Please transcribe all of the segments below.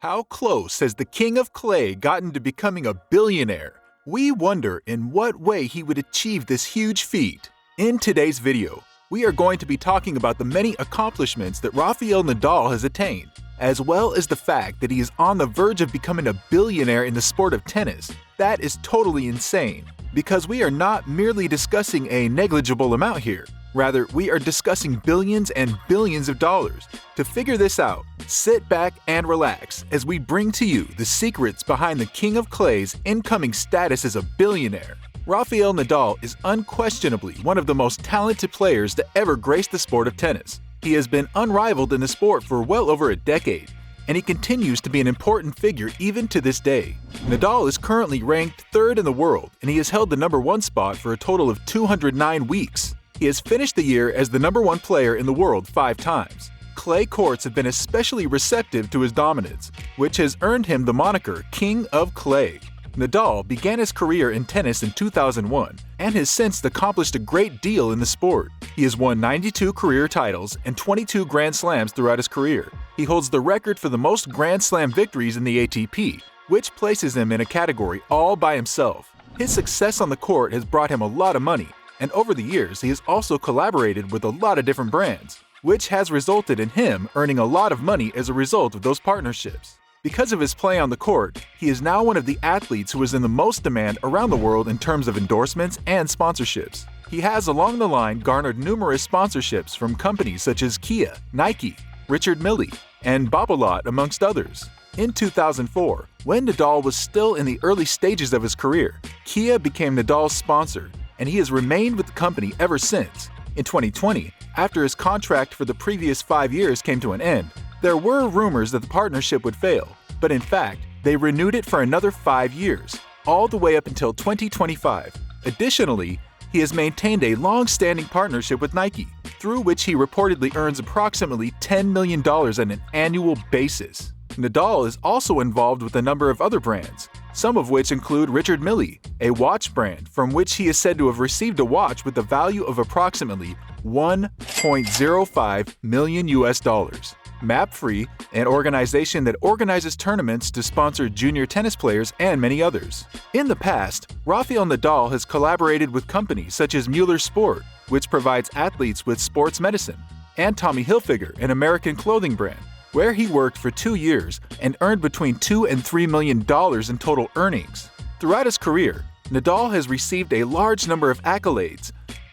How close has the king of clay gotten to becoming a billionaire? We wonder in what way he would achieve this huge feat. In today's video, we are going to be talking about the many accomplishments that Rafael Nadal has attained, as well as the fact that he is on the verge of becoming a billionaire in the sport of tennis. That is totally insane, because we are not merely discussing a negligible amount here. Rather, we are discussing billions and billions of dollars. To figure this out, sit back and relax as we bring to you the secrets behind the King of Clay's incoming status as a billionaire. Rafael Nadal is unquestionably one of the most talented players to ever grace the sport of tennis. He has been unrivaled in the sport for well over a decade, and he continues to be an important figure even to this day. Nadal is currently ranked third in the world, and he has held the #1 spot for a total of 209 weeks. He has finished the year as the #1 player in the world 5 times. Clay courts have been especially receptive to his dominance, which has earned him the moniker King of Clay. Nadal began his career in tennis in 2001 and has since accomplished a great deal in the sport. He has won 92 career titles and 22 Grand Slams throughout his career. He holds the record for the most Grand Slam victories in the ATP, which places him in a category all by himself. His success on the court has brought him a lot of money, and over the years he has also collaborated with a lot of different brands, which has resulted in him earning a lot of money as a result of those partnerships. Because of his play on the court, he is now one of the athletes who is in the most demand around the world in terms of endorsements and sponsorships. He has along the line garnered numerous sponsorships from companies such as Kia, Nike, Richard Mille, and Babolat, amongst others. In 2004, when Nadal was still in the early stages of his career, Kia became Nadal's sponsor, and he has remained with the company ever since. In 2020, after his contract for the previous 5 years came to an end, there were rumors that the partnership would fail, but in fact, they renewed it for another 5 years, all the way up until 2025. Additionally, he has maintained a long-standing partnership with Nike, through which he reportedly earns approximately $10 million on an annual basis. Nadal is also involved with a number of other brands, some of which include Richard Mille, a watch brand from which he is said to have received a watch with the value of approximately $1.05 million. MapFree, an organization that organizes tournaments to sponsor junior tennis players, and many others. In the past, Rafael Nadal has collaborated with companies such as Mueller Sport, which provides athletes with sports medicine, and Tommy Hilfiger, an American clothing brand, where he worked for 2 years and earned between $2 and $3 million in total earnings. Throughout his career, Nadal has received a large number of accolades,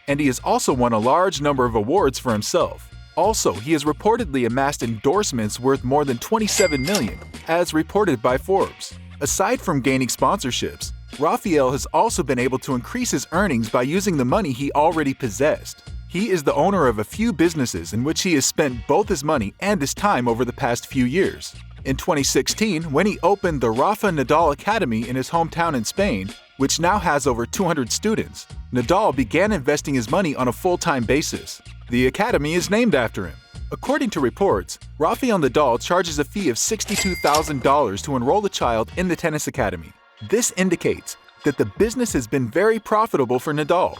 and he has also won a large number of awards for himself. Also, he has reportedly amassed endorsements worth more than $27 million, as reported by Forbes. Aside from gaining sponsorships, Rafael has also been able to increase his earnings by using the money he already possessed. He is the owner of a few businesses in which he has spent both his money and his time over the past few years. In 2016, when he opened the Rafa Nadal Academy in his hometown in Spain, which now has over 200 students, Nadal began investing his money on a full-time basis. The academy is named after him. According to reports, Rafael Nadal charges a fee of $62,000 to enroll a child in the tennis academy. This indicates that the business has been very profitable for Nadal.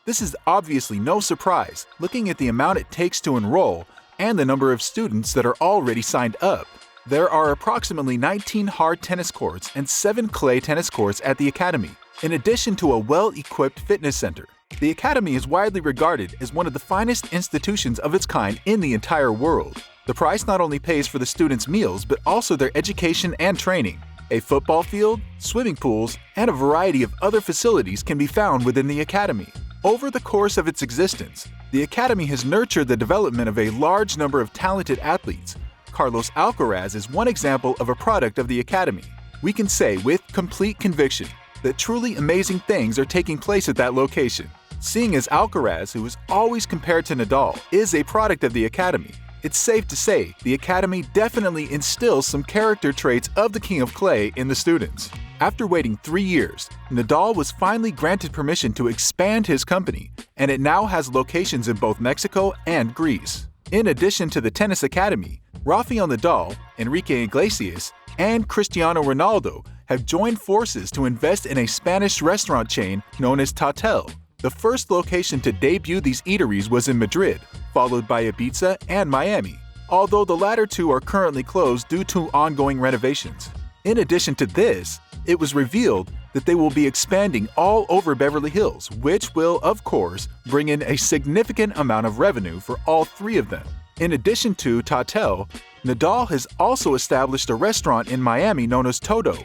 This is obviously no surprise, looking at the amount it takes to enroll and the number of students that are already signed up. There are approximately 19 hard tennis courts and 7 clay tennis courts at the academy, in addition to a well-equipped fitness center. The academy is widely regarded as one of the finest institutions of its kind in the entire world. The price not only pays for the students' meals, but also their education and training. A football field, swimming pools, and a variety of other facilities can be found within the academy. Over the course of its existence, the academy has nurtured the development of a large number of talented athletes. Carlos Alcaraz is one example of a product of the academy. We can say with complete conviction that truly amazing things are taking place at that location. Seeing as Alcaraz, who is always compared to Nadal, is a product of the academy, it's safe to say the academy definitely instills some character traits of the King of Clay in the students. After waiting 3 years, Nadal was finally granted permission to expand his company, and it now has locations in both Mexico and Greece. In addition to the tennis academy, Rafael Nadal, Enrique Iglesias, and Cristiano Ronaldo have joined forces to invest in a Spanish restaurant chain known as Tatel. The first location to debut these eateries was in Madrid, followed by Ibiza and Miami. although the latter two are currently closed due to ongoing renovations. In addition to this, it was revealed that they will be expanding all over Beverly Hills, which will, of course, bring in a significant amount of revenue for all three of them. In addition to Tatel, Nadal has also established a restaurant in Miami known as Toto,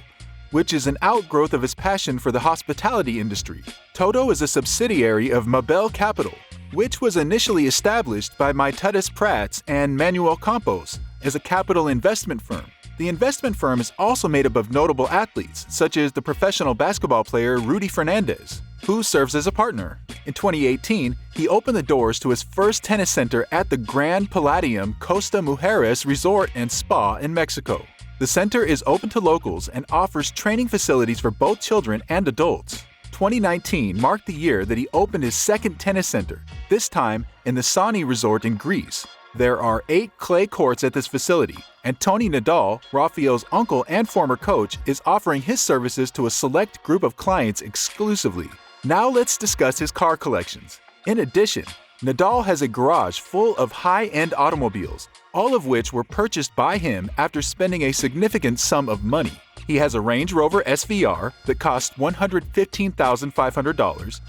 which is an outgrowth of his passion for the hospitality industry. Toto is a subsidiary of Mabel Capital, which was initially established by Maitatis Prats and Manuel Campos as a capital investment firm. The investment firm is also made up of notable athletes, such as the professional basketball player Rudy Fernandez, who serves as a partner. In 2018, he opened the doors to his first tennis center at the Grand Palladium Costa Mujeres Resort and Spa in Mexico. The center is open to locals and offers training facilities for both children and adults. 2019 marked the year that he opened his second tennis center, this time in the Sani Resort in Greece. There are 8 clay courts at this facility, and Tony Nadal, Rafael's uncle and former coach, is offering his services to a select group of clients exclusively. Now let's discuss his car collections. In addition, Nadal has a garage full of high-end automobiles, all of which were purchased by him after spending a significant sum of money. He has a Range Rover SVR that cost $115,500,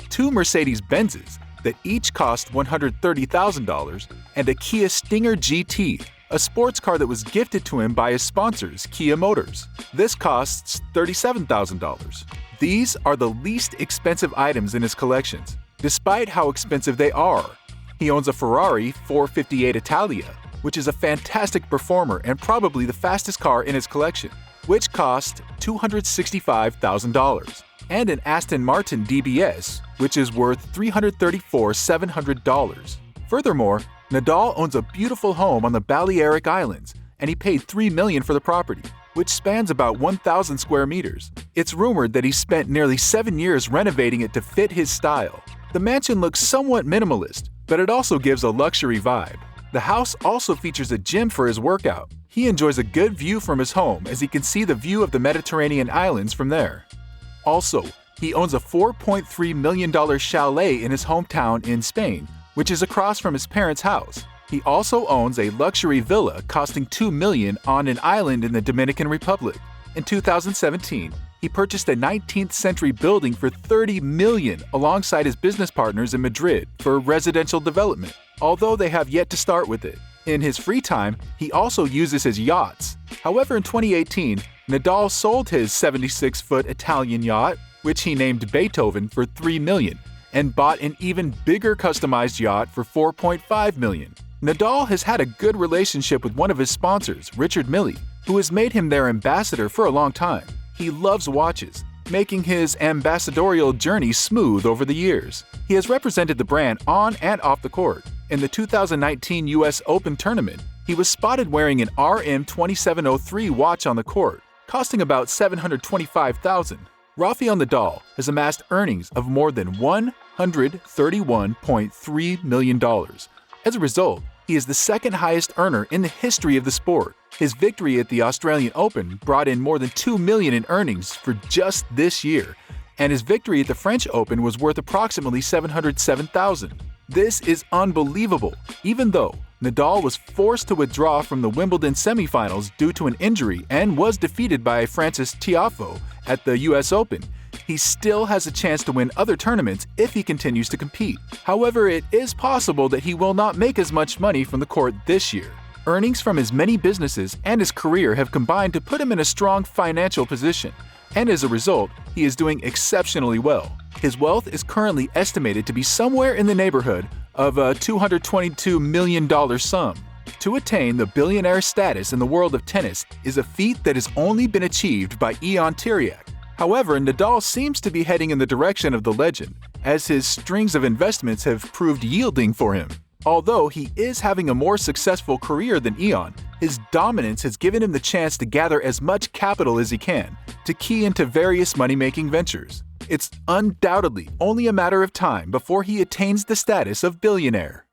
2 Mercedes-Benzes that each cost $130,000, and a Kia Stinger GT, a sports car that was gifted to him by his sponsors, Kia Motors. This costs $37,000. These are the least expensive items in his collections, despite how expensive they are. He owns a Ferrari 458 Italia, which is a fantastic performer and probably the fastest car in his collection, which cost $265,000, and an Aston Martin DBS, which is worth $334,700. Furthermore, Nadal owns a beautiful home on the Balearic Islands, and he paid $3 million for the property, which spans about 1,000 square meters. It's rumored that he spent nearly 7 years renovating it to fit his style. The mansion looks somewhat minimalist, but it also gives a luxury vibe. The house also features a gym for his workout. He enjoys a good view from his home as he can see the view of the Mediterranean islands from there. Also, he owns a $4.3 million chalet in his hometown in Spain, which is across from his parents' house. He also owns a luxury villa costing $2 million on an island in the Dominican Republic. In 2017, he purchased a 19th century building for $30 million alongside his business partners in Madrid for residential development, although they have yet to start with it. In his free time, he also uses his yachts. However, in 2018, Nadal sold his 76-foot Italian yacht, which he named Beethoven, for $3 million, and bought an even bigger customized yacht for $4.5 million. Nadal has had a good relationship with one of his sponsors, Richard Mille, who has made him their ambassador for a long time. He loves watches, making his ambassadorial journey smooth over the years. He has represented the brand on and off the court. In the 2019 US Open tournament, he was spotted wearing an RM2703 watch on the court, costing about $725,000. Rafael Nadal has amassed earnings of more than $131.3 million. As a result, he is the second highest earner in the history of the sport. His victory at the Australian Open brought in more than $2 million in earnings for just this year, and his victory at the French Open was worth approximately $707,000. This is unbelievable, even though Nadal was forced to withdraw from the Wimbledon semifinals due to an injury and was defeated by Frances Tiafoe at the US Open. He still has a chance to win other tournaments if he continues to compete. However, it is possible that he will not make as much money from the court this year. Earnings from his many businesses and his career have combined to put him in a strong financial position, and as a result, he is doing exceptionally well. His wealth is currently estimated to be somewhere in the neighborhood of a $222 million sum. To attain the billionaire status in the world of tennis is a feat that has only been achieved by Ion Tiriac. However, Nadal seems to be heading in the direction of the legend, as his strings of investments have proved yielding for him. Although he is having a more successful career than Ion, his dominance has given him the chance to gather as much capital as he can to key into various money-making ventures. It's undoubtedly only a matter of time before he attains the status of billionaire.